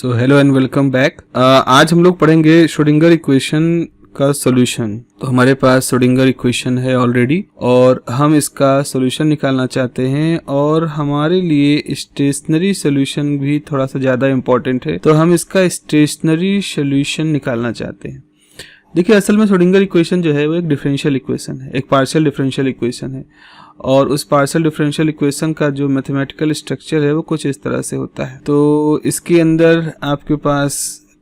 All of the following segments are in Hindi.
So hello and welcome back. आज हम लोग पढ़ेंगे श्रोडिंगर इक्वेशन का सॉल्यूशन। तो हमारे पास श्रोडिंगर इक्वेशन है ऑलरेडी और हम इसका सॉल्यूशन निकालना चाहते हैं और हमारे लिए स्टेशनरी सॉल्यूशन भी थोड़ा सा ज़्यादा इम्पोर्टेंट है, तो हम इसका स्टेशनरी सॉल्यूशन निकालना चाहते हैं। देखिए, असल में श्रोडिंगर इक्वेशन जो है वो एक डिफरेंशियल इक्वेशन है, एक पार्शियल डिफरेंशियल इक्वेशन है और उस पार्शियल डिफरेंशियल इक्वेशन का जो मैथमेटिकल स्ट्रक्चर है वो कुछ इस तरह से होता है। तो इसके अंदर आपके पास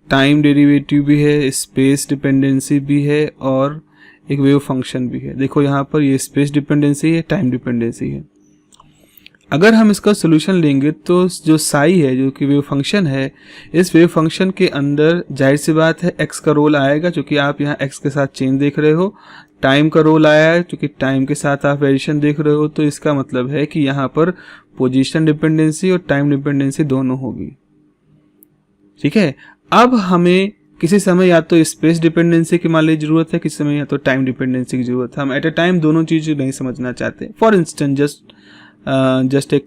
टाइम डेरिवेटिव भी है, स्पेस डिपेंडेंसी भी है और एक वेव फंक्शन भी है। देखो यहाँ पर ये स्पेस डिपेंडेंसी है, टाइम डिपेंडेंसी है। अगर हम इसका सोल्यूशन लेंगे तो जो साई है, जो कि वेव फंक्शन है, इस वेव फंक्शन के अंदर जाहिर सी बात है एक्स का रोल आएगा, क्योंकि आप यहाँ एक्स के साथ चेंज देख रहे हो। टाइम का रोल आया है क्योंकि टाइम के साथ आप वेरिएशन देख रहे हो, तो इसका मतलब है कि यहाँ पर पोजीशन डिपेंडेंसी और टाइम डिपेंडेंसी दोनों होगी। ठीक है, अब हमें किसी समय या तो स्पेस डिपेंडेंसी की मान लीजिए जरूरत है, किसी समय या तो टाइम डिपेंडेंसी की जरूरत है। हम एट ए टाइम दोनों चीज़ नहीं समझना चाहते। फॉर इंस्टेंस जस्ट एक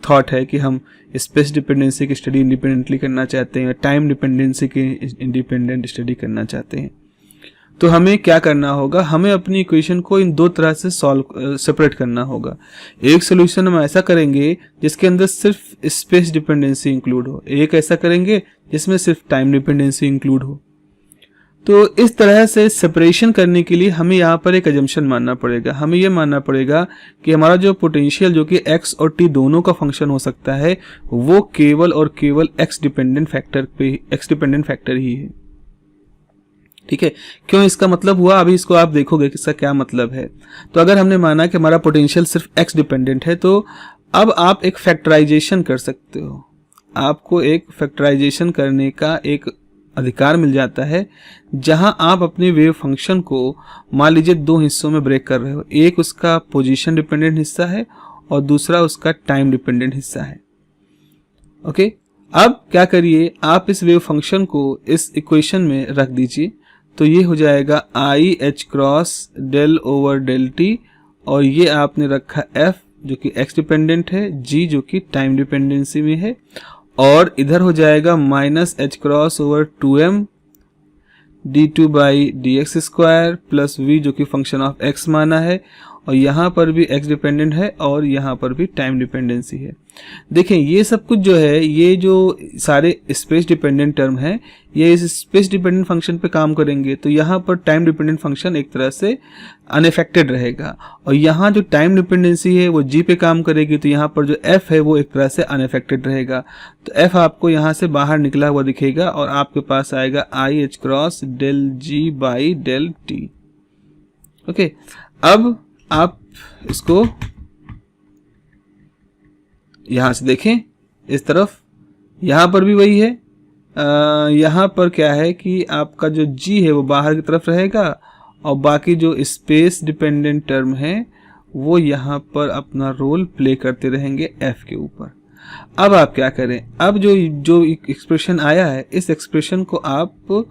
थॉट है कि हम स्पेस डिपेंडेंसी की स्टडी इंडिपेंडेंटली करना चाहते हैं, टाइम डिपेंडेंसी की इंडिपेंडेंट स्टडी करना चाहते हैं। तो हमें क्या करना होगा, हमें अपनी इक्वेशन को इन दो तरह से सेपरेट करना होगा। एक सोल्यूशन हम ऐसा करेंगे जिसके अंदर सिर्फ स्पेस डिपेंडेंसी इंक्लूड हो, एक ऐसा करेंगे जिसमें सिर्फ टाइम डिपेंडेंसी इंक्लूड हो। तो इस तरह से सेपरेशन करने के लिए हमें यहाँ पर एक अजम्पशन मानना पड़ेगा। हमें यह मानना पड़ेगा कि हमारा जो पोटेंशियल जो कि x और t दोनों का फंक्शन हो सकता है, वो केवल और केवल x डिपेंडेंट फैक्टर ही है। ठीक है, क्यों इसका मतलब हुआ, अभी इसको आप देखोगे कि इसका क्या मतलब है। तो अगर हमने माना कि हमारा पोटेंशियल सिर्फ x डिपेंडेंट है, तो अब आप एक फैक्टराइजेशन कर सकते हो। आपको एक फैक्टराइजेशन करने का एक अधिकार मिल जाता है, जहां आप अपने वेव फंक्शन को मान लीजिए दो हिस्सों में ब्रेक कर रहे हो। एक उसका पोजीशन डिपेंडेंट हिस्सा है और दूसरा उसका टाइम डिपेंडेंट हिस्सा है। ओके, अब क्या करिए, आप इस वेव फंक्शन को इस इक्वेशन में रख दीजिए। तो ये हो जाएगा I H cross del over del T, और ये आपने रखा एफ जो कि एक्स डिपेंडेंट है, जी जो कि टाइम डिपेंडेंसी में है, और इधर हो जाएगा minus H cross over 2m d2 by D X square plus v जो कि फंक्शन ऑफ x माना है, और यहाँ पर भी x डिपेंडेंट है और यहाँ पर भी टाइम डिपेंडेंसी है। देखें, ये सब कुछ जो है, ये जो सारे स्पेस डिपेंडेंट टर्म है, ये इस स्पेस डिपेंडेंट फंक्शन पे काम करेंगे। तो यहाँ पर टाइम डिपेंडेंट फंक्शन एक तरह से अनअफेक्टेड रहेगा, और यहाँ जो टाइम डिपेंडेंसी है वो g पे काम करेगी, तो यहाँ पर जो f है वो एक तरह से अनअफेक्टेड रहेगा। तो f आपको यहाँ से बाहर निकला हुआ दिखेगा और आपके पास आएगा I H cross del G by del T. Okay, अब आप इसको यहां से देखें इस तरफ, यहां पर भी वही है। यहां पर क्या है कि आपका जो g है वो बाहर की तरफ रहेगा और बाकी जो स्पेस डिपेंडेंट टर्म है वो यहां पर अपना रोल प्ले करते रहेंगे f के ऊपर। अब आप क्या करें, अब जो एक्सप्रेशन आया है, इस एक्सप्रेशन को आप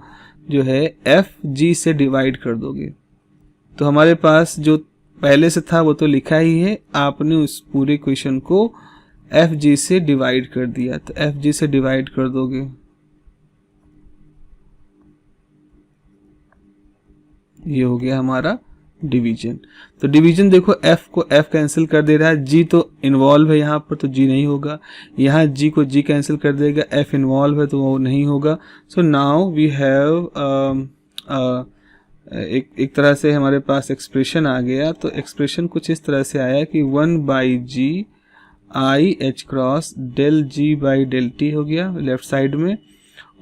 जो है एफ जी से डिवाइड कर दोगे। तो हमारे पास जो पहले से था वो तो लिखा ही है, आपने उस पूरे इक्वेशन को एफ जी से डिवाइड कर दिया। तो एफ जी से डिवाइड कर दोगे, ये हो गया हमारा डिवीजन। तो डिवीजन देखो, f को f कैंसिल कर दे रहा है, g तो इन्वॉल्व है यहाँ पर तो g नहीं होगा, यहाँ g को g कैंसिल कर देगा, f इन्वॉल्व है तो वो नहीं होगा। सो नाउ वी हैव एक तरह से हमारे पास एक्सप्रेशन आ गया। तो एक्सप्रेशन कुछ इस तरह से आया कि 1 by G I H cross del G by del T हो गया लेफ्ट साइड में,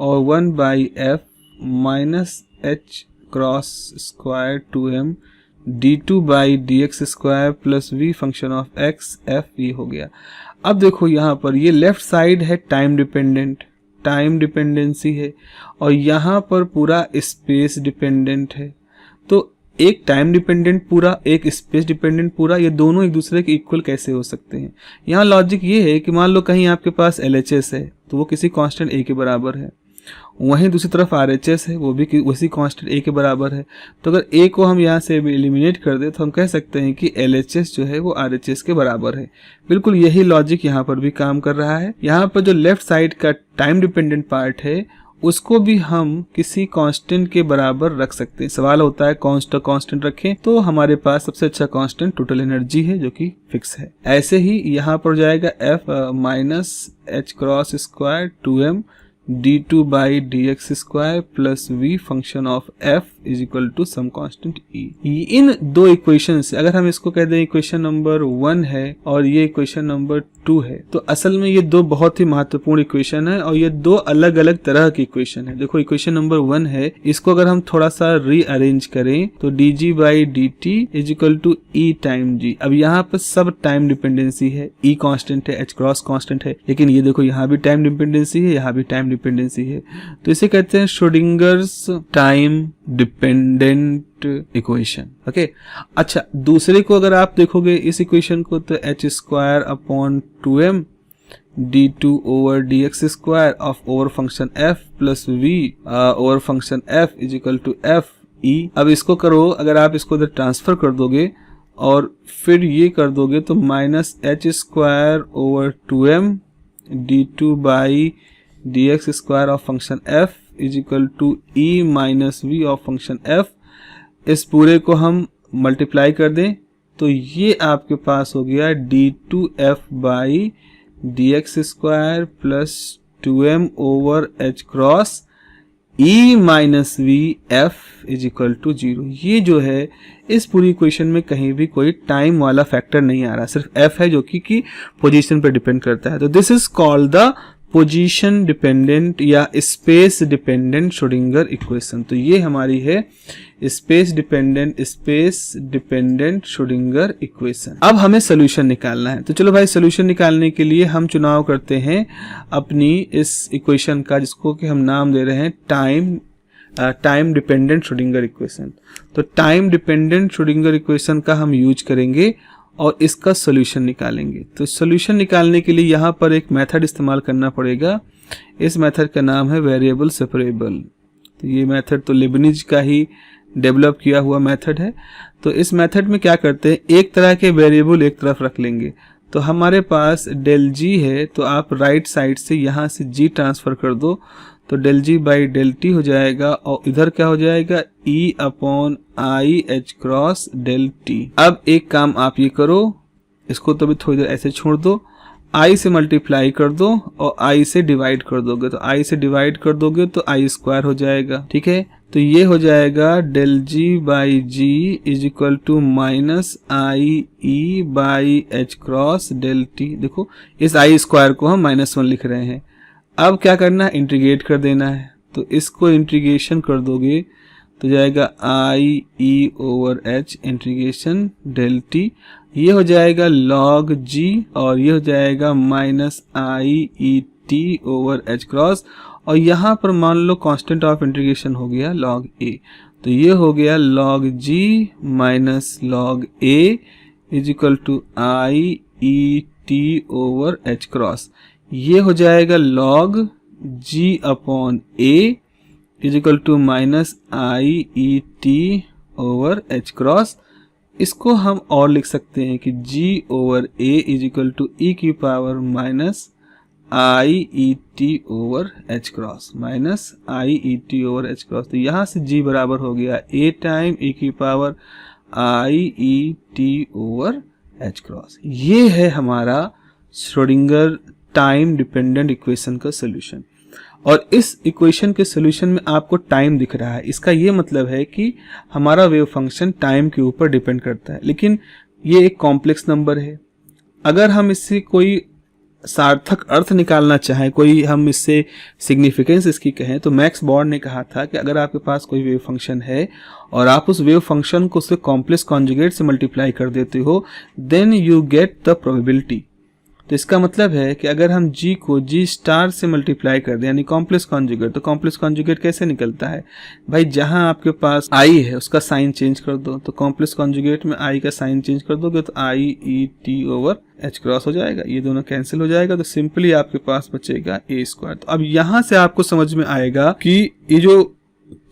और 1 by F minus H cross square 2m d2 by D X square plus v function of x f ये हो गया। अब देखो यहाँ पर ये लेफ्ट साइड है टाइम डिपेंडेंट, टाइम डिपेंडेंसी है, और यहाँ पर पूरा स्पेस डिपेंडेंट है। तो एक टाइम डिपेंडेंट पूरा, एक स्पेस डिपेंडेंट पूरा, ये दोनों एक दूसरे के इक्वल कैसे हो सकते हैं। यहाँ लॉजिक ये है कि मान लो कहीं आपके पास LHS है तो वो किसी कांस्टेंट a के बराबर है, वहीं दूसरी तरफ RHS है, वो भी उसी कांस्टेंट a के बराबर है। तो अगर a को हम यहाँ से एलिमिनेट कर दे तो हम कह सकते हैं कि LHS जो है वो RHS के बराबर है। बिल्कुल यही लॉजिक यहाँ पर भी काम कर रहा है। यहाँ पर जो लेफ्ट साइड का टाइम डिपेंडेंट पार्ट है उसको भी हम किसी कांस्टेंट के बराबर रख सकते हैं। सवाल होता है कौन सा कांस्टेंट रखें, तो हमारे पास सबसे अच्छा कांस्टेंट टोटल एनर्जी है जो कि फिक्स है। ऐसे ही यहाँ पर जाएगा F minus h cross square 2m d2 by dx square plus v function of f is equal to some constant e। इन दो इक्वेशन से अगर हम इसको कह दें इक्वेशन नंबर 1 है और ये इक्वेशन नंबर 2 है, तो असल में ये दो बहुत ही महत्वपूर्ण इक्वेशन है और ये दो अलग अलग तरह की इक्वेशन है। देखो इक्वेशन नंबर 1 है, इसको अगर हम थोड़ा सा रीअरेंज करें तो dg by dt is equal to e time g। अब यहाँ पर सब टाइम डिपेंडेंसी है, e कांस्टेंट है, h क्रॉस कांस्टेंट है, लेकिन ये देखो यहाँ भी टाइम डिपेंडेंसी है, यहाँ भी टाइम डिपेंडेंसी है। तो इसे कहते हैं Schrödinger's time dependent equation. Okay, अच्छा दूसरे को अगर आप देखोगे इस इक्वेशन को तो h square upon 2m d2 over dx square of over function f plus v over function f is equal to f e। अब इसको करो, अगर आप इसको इधर ट्रांसफर कर दोगे और फिर ये कर दोगे तो minus h square over 2m d2 by dx square of function f is equal to e minus v of function f। इस पूरे को हम मल्टीप्लाई कर दें तो ये आपके पास हो गया d2f by dx square plus 2m over h cross e minus v f is equal to 0। ये जो है इस पूरी इक्वेशन में कहीं भी कोई टाइम वाला फैक्टर नहीं आ रहा, सिर्फ f है जो कि पोजीशन पर डिपेंड करता है। तो this is called the position dependent या स्पेस डिपेंडेंट श्रोडिंगर इक्वेशन। तो ये हमारी है स्पेस डिपेंडेंट श्रोडिंगर इक्वेशन। अब हमें सोल्यूशन निकालना है, तो चलो भाई सोल्यूशन निकालने के लिए हम चुनाव करते हैं अपनी इस इक्वेशन का, जिसको कि हम नाम दे रहे हैं टाइम डिपेंडेंट श्रोडिंगर इक्वेशन। तो टाइम डिपेंडेंट श्रोडिंगर इक्वेशन का हम यूज करेंगे और इसका सोल्यूशन निकालेंगे। तो सोल्यूशन निकालने के लिए यहाँ पर एक मेथड इस्तेमाल करना पड़ेगा। इस मेथड का नाम है वेरिएबल सेपरेबल। तो ये मेथड तो लिबनिज का ही डेवलप किया हुआ मेथड है। तो इस मेथड में क्या करते हैं, एक तरह के वेरिएबल एक तरफ रख लेंगे। तो हमारे पास डेल जी है, तो आप राइट साइड से यहाँ से जी ट्रांसफर कर दो तो del G by del T हो जाएगा और इधर क्या हो जाएगा E upon I H cross del T. अब एक काम आप ये करो, इसको तो भी थोड़ी देर ऐसे छोड़ दो, आई से मल्टीप्लाई कर दो और आई से डिवाइड कर दोगे। तो आई से डिवाइड कर दोगे तो आई स्क्वायर हो जाएगा, ठीक है। तो ये हो जाएगा del G by G is equal to minus I E by H cross del T. देखो इस आई स्क्वायर को हम -1 लिख रहे हैं। अब क्या करना है, इंटीग्रेट कर देना है। तो इसको इंटीग्रेशन कर दोगे तो जाएगा I E over H integration del T, ये हो जाएगा लॉग जी और ये हो जाएगा minus I E T over H cross, और यहाँ पर मान लो कांस्टेंट ऑफ इंटीग्रेशन हो गया लॉग ए। तो ये हो गया log G minus log A is equal to I E T over H cross. ये हो जाएगा log g upon a is equal to minus I E T over H cross. इसको हम और लिख सकते हैं कि g over a is equal to E की power minus I E T over H cross, minus I E T over H cross. तो यहाँ से g बराबर हो गया a टाइम ई की power I E T over H cross. ये है हमारा श्रोडिंगर टाइम डिपेंडेंट इक्वेशन का सोल्यूशन। और इस इक्वेशन के सोल्यूशन में आपको टाइम दिख रहा है, इसका ये मतलब है कि हमारा वेव फंक्शन टाइम के ऊपर डिपेंड करता है। लेकिन ये एक कॉम्प्लेक्स नंबर है, अगर हम इससे कोई सार्थक अर्थ निकालना चाहें, कोई हम इससे सिग्निफिकेंस इसकी कहें, तो मैक्स बॉर्न ने कहा था कि अगर आपके पास कोई वेव फंक्शन है और आप उस वेव फंक्शन को उसके कॉम्प्लेक्स कॉन्जुगेट से मल्टीप्लाई कर देते हो, then you get the probability. तो इसका मतलब है कि अगर हम g को g स्टार से मल्टीप्लाई कर दें यानी कॉम्प्लेक्स कॉन्जुगेट, तो कॉम्प्लेक्स कॉन्जुगेट कैसे निकलता है भाई, जहां आपके पास i है उसका साइन चेंज कर दो, तो कॉम्प्लेक्स कॉन्जुगेट में i का साइन चेंज कर दोगे तो i e t over h cross हो जाएगा, ये दोनों कैंसिल हो जाएगा, तो सिंपली आपके पास बचेगा a स्क्वायर। तो अब यहां से आपको समझ में आएगा कि ये जो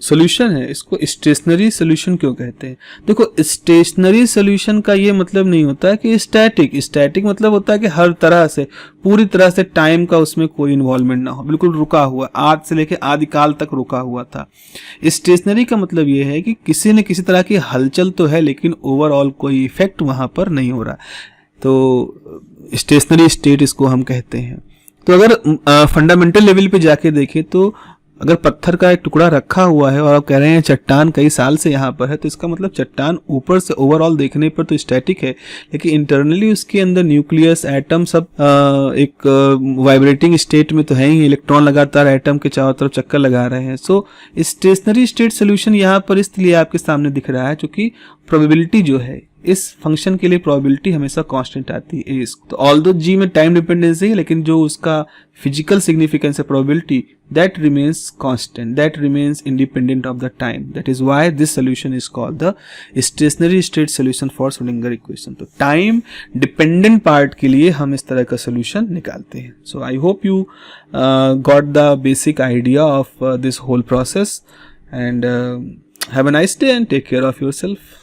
सोल्यूशन है इसको स्टेशनरी सोल्यूशन क्यों कहते हैं। देखो स्टेशनरी सोल्यूशन का ये मतलब नहीं होता है कि स्टैटिक मतलब होता है कि हर तरह से पूरी तरह से टाइम का उसमें कोई इन्वॉल्वमेंट ना हो, बिल्कुल रुका हुआ, आज से लेकर आदिकाल तक रुका हुआ था। स्टेशनरी का मतलब ये है कि किसी न किसी तरह की हलचल तो है लेकिन ओवरऑल कोई इफेक्ट वहां पर नहीं हो रहा, तो स्टेशनरी स्टेट इसको हम कहते हैं। तो अगर फंडामेंटल लेवल पे जाके देखें तो अगर पत्थर का एक टुकड़ा रखा हुआ है और आप कह रहे हैं चट्टान कई साल से यहाँ पर है, तो इसका मतलब चट्टान ऊपर से ओवरऑल देखने पर तो स्टैटिक है लेकिन इंटरनली उसके अंदर न्यूक्लियस एटम सब एक वाइब्रेटिंग स्टेट में तो है ही, इलेक्ट्रॉन लगातार एटम के चारों तरफ चक्कर लगा रहे हैं। सो स्टेशनरी स्टेट सोल्यूशन यहाँ पर इसलिए आपके सामने दिख रहा है क्योंकि प्रोबेबिलिटी जो है इस फंक्शन के लिए प्रोबेबिलिटी हमेशा कांस्टेंट आती है। तो ऑल्दो जी में टाइम डिपेंडेंसी है लेकिन जो उसका फिजिकल सिग्निफिकेंस है probability, that remains constant, that remains independent of the time. That is why this solution is called the stationary state solution for Schrödinger equation. तो time dependent part के लिए हम इस तरह का solution निकालते हैं। So I hope you got the basic idea of this whole process and have a nice day and take care of yourself.